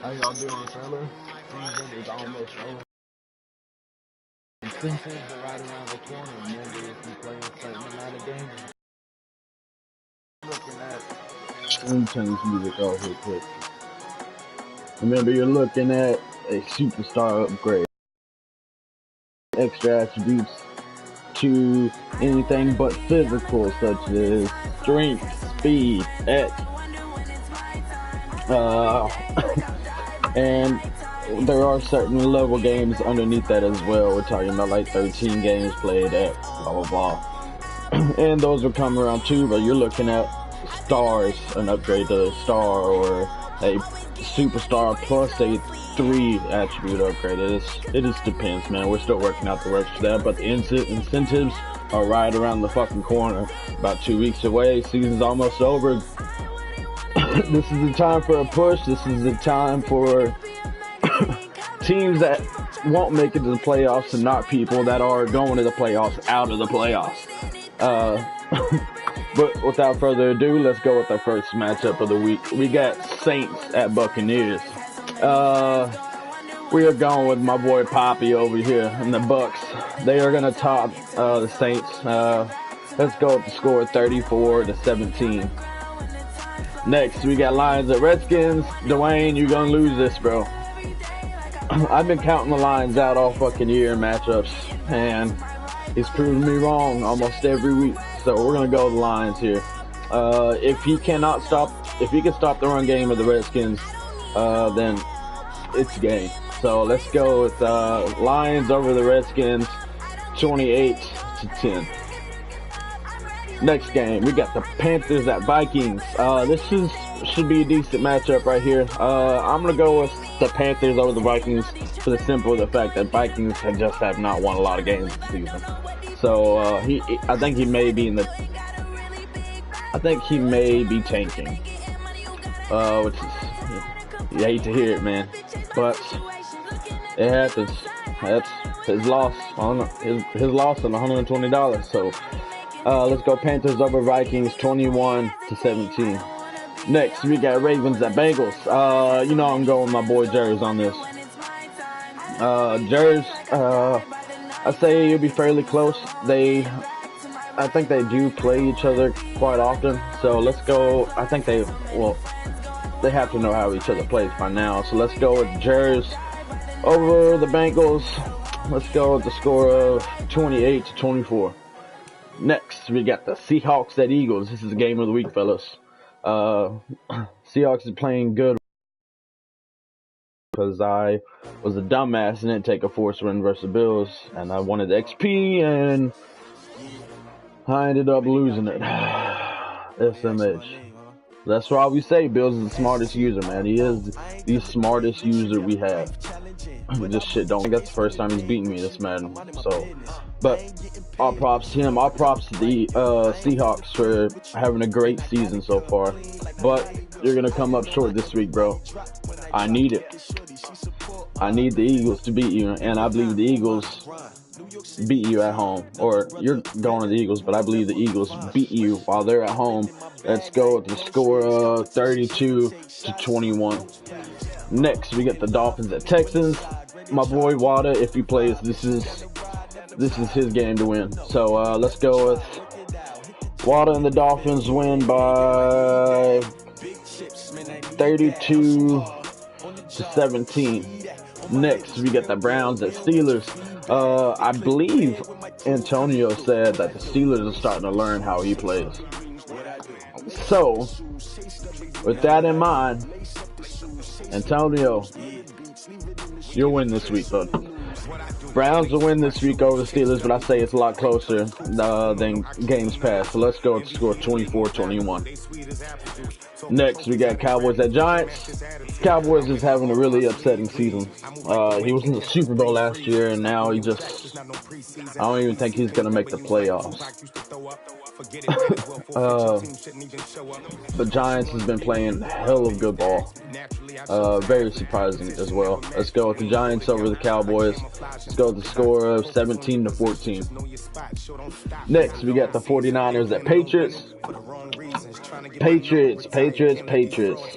How y'all doing, fella? Season is almost over. Incentives are right around the corner. Remember, if you play a certain amount of games, looking at. Let me turn this music off real quick. Remember, you're looking at a superstar upgrade. Extra attributes to anything but physical, such as strength, speed, X. And there are certain level games underneath that as well. We're talking about like 13 games played at blah blah blah. And those will come around too, but you're looking at stars, an upgrade to a star or a superstar plus a 3 attribute upgrade. It just depends, man. We're still working out the works for that, but the incentives are right around the fucking corner. About 2 weeks away. Season's almost over. This is the time for a push. This is the time for teams that won't make it to the playoffs and not people that are going to the playoffs out of the playoffs. But without further ado, let's go with our first matchup of the week. We got Saints at Buccaneers. We are going with my boy Poppy over here in the Bucs. They are going to top the Saints. Let's go with the score 34-17. Next, we got Lions at Redskins. Dwayne, you're going to lose this, bro. I've been counting the Lions out all fucking year in matchups, and he's proven me wrong almost every week. So we're going to go with the Lions here. If he can stop the run game of the Redskins, then it's game. So let's go with Lions over the Redskins, 28-10. Next game, we got the Panthers at Vikings. This should be a decent matchup right here. I'm going to go with the Panthers over the Vikings for the simple fact that Vikings have not won a lot of games this season. So I think he may be tanking. Which is, you hate to hear it, man, but it happens. That's his loss on his loss on $120. So let's go Panthers over Vikings, 21-17. Next, we got Ravens at Bengals. You know I'm going with my boy Jers on this. Jers, I say it'll be fairly close. I think they do play each other quite often. So let's go. I think they have to know how each other plays by now. So let's go with Jers over the Bengals. Let's go with the score of 28-24. Next, we got the Seahawks at Eagles. This is the game of the week, fellas. Seahawks is playing good because I was a dumbass and didn't take a force win versus the Bills, and I wanted the XP, and I ended up losing it. SMH. That's why we say Bills is the smartest user, man. He is the smartest user we have. This shit don't. That's the first time he's beaten me this Madden. So, but all props to him. All props to the Seahawks for having a great season so far. But you're gonna come up short this week, bro. I need it. I need the Eagles to beat you, and I believe the Eagles beat you at home. Or you're going to the Eagles, but I believe the Eagles beat you while they're at home. Let's go with the score of 32-21. Next, we get the Dolphins at Texans. My boy Wada, if he plays, this is his game to win. So let's go with Wada and the Dolphins win by 32-17. Next, we get the Browns at Steelers. I believe Antonio said that the Steelers are starting to learn how he plays. So, with that in mind, Antonio, you'll win this week, bud. Browns will win this week over the Steelers, but I say it's a lot closer than games past. So let's go with the score 24-21. Next, we got Cowboys at Giants. Cowboys is having a really upsetting season. He was in the Super Bowl last year, and now I don't even think he's going to make the playoffs. The Giants has been playing hell of good ball. Very surprising as well. Let's go with the Giants over the Cowboys. Let's go with the score of 17-14. Next, we got the 49ers at Patriots. Patriots.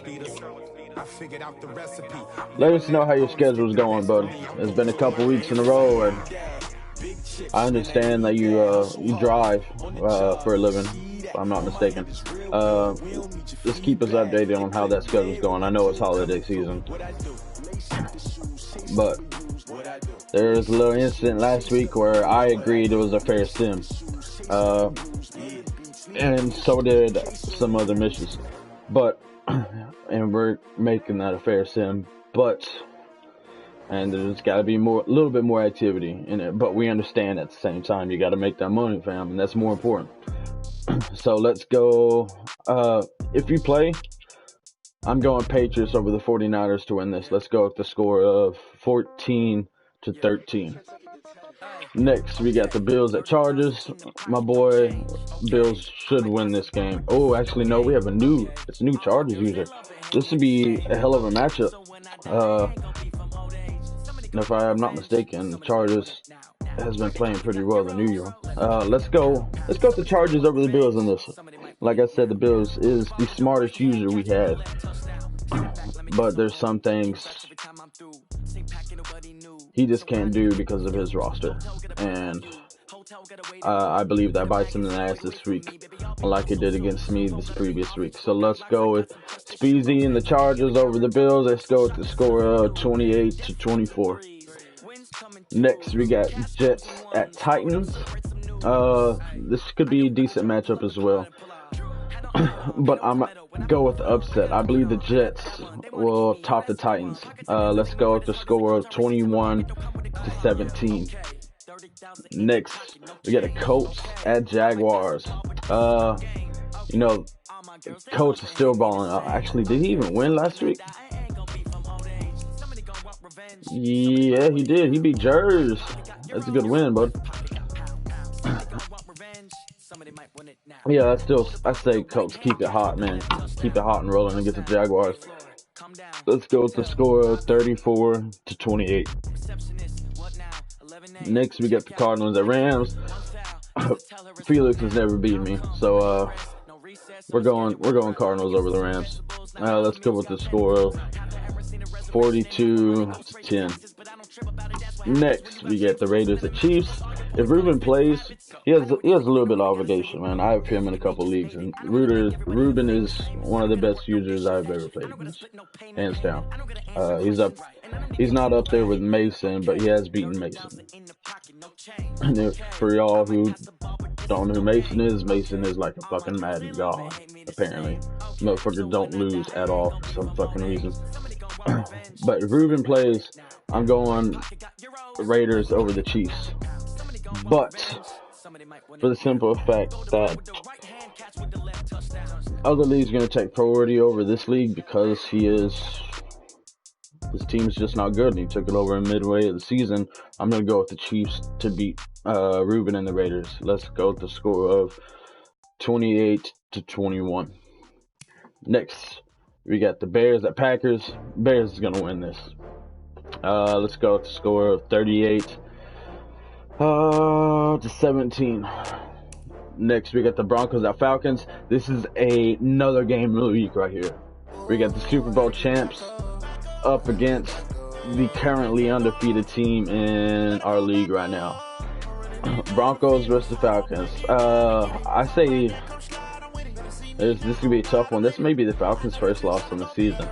Let us know how your schedule's going, bud. It's been a couple weeks in a row, and I understand that you drive for a living, if I'm not mistaken. Just keep us updated on how that schedule's going. I know it's holiday season, but there was a little incident last week where I agreed it was a fair sim, and so did some other missions. But and we're making that a fair sim, and there's got to be a little bit more activity in it. But we understand at the same time you got to make that money, fam, and that's more important. So let's go. If you play, I'm going Patriots over the 49ers to win this. Let's go with the score of 14-13. Next, we got the Bills at Chargers. My boy, Bills should win this game. Oh, actually, no, we have a new Chargers user. This would be a hell of a matchup. If I am not mistaken, the Chargers has been playing pretty well the New Year. Let's go with the Chargers over the Bills in this. Like I said, the Bills is the smartest user we had. But there's some things he just can't do because of his roster. And I believe that bites him in the ass this week, like it did against me this previous week. So let's go with Speezy and the Chargers over the Bills. Let's go with the score of 28-24. Next, we got Jets at Titans. This could be a decent matchup as well. But I'm going to go with the upset. I believe the Jets will top the Titans. Let's go with the score of 21-17. Next, we got the Colts at Jaguars. Colts is still balling out. Actually, did he even win last week? Yeah, he did. He beat Jers. That's a good win, bud. Yeah, I say Colts keep it hot, man. Keep it hot and rolling against the Jaguars. Let's go with the score of 34-28. Next, we got the Cardinals at Rams. Felix has never beat me, so we're going Cardinals over the Rams. Let's go with the score of 42-10. Next, we get the Raiders at Chiefs. If Ruben plays, he has a little bit of obligation, man. I have him in a couple leagues, and Ruben is one of the best users I've ever played against, hands down. He's not up there with Mason, but he has beaten Mason. And for y'all who don't know who Mason is like a fucking Madden god, apparently. Motherfuckers don't lose at all for some fucking reason. But if Ruben plays, I'm going Raiders over the Chiefs. But for the simple fact that other leagues are going to take priority over this league because his team's just not good and he took it over in midway of the season, I'm going to go with the Chiefs to beat Ruben and the Raiders. Let's go with the score of 28-21. Next, we got the Bears at Packers. Bears is going to win this. Let's go with the score of 38-17. Next, we got the Broncos at Falcons. This is another game of the week right here. We got the Super Bowl champs up against the currently undefeated team in our league right now. Broncos versus the Falcons. I say this could be a tough one. This may be the Falcons' first loss in the season,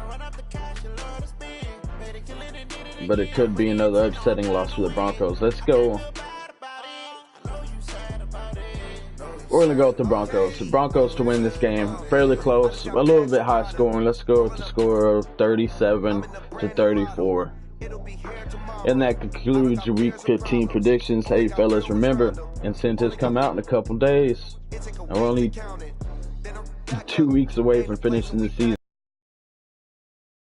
but it could be another upsetting loss for the Broncos. Let's go. We're going to go with the Broncos. The Broncos to win this game. Fairly close. A little bit high scoring. Let's go with the score of 37-34. And that concludes your Week 15 predictions. Hey, fellas, remember, incentives come out in a couple days. And we're only 2 weeks away from finishing the season.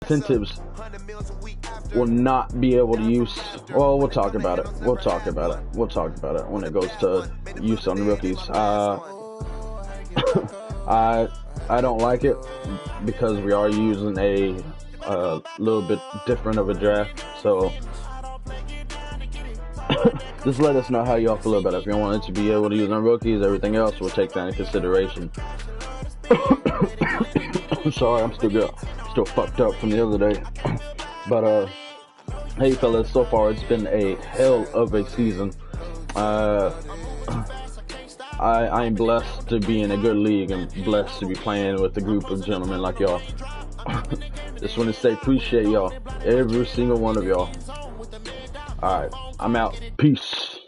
Incentives will not be able to use. Well, we'll talk about it. We'll talk about it when it goes to use on the rookies. I don't like it because we are using a little bit different of a draft. So just let us know how y'all feel about it. If you want it to be able to use on rookies, everything else, we'll take that into consideration. I'm sorry, I'm still Still fucked up from the other day. But hey fellas, so far it's been a hell of a season. I'm blessed to be in a good league and blessed to be playing with a group of gentlemen like y'all. Just want to say appreciate y'all, every single one of y'all. Alright, I'm out. Peace.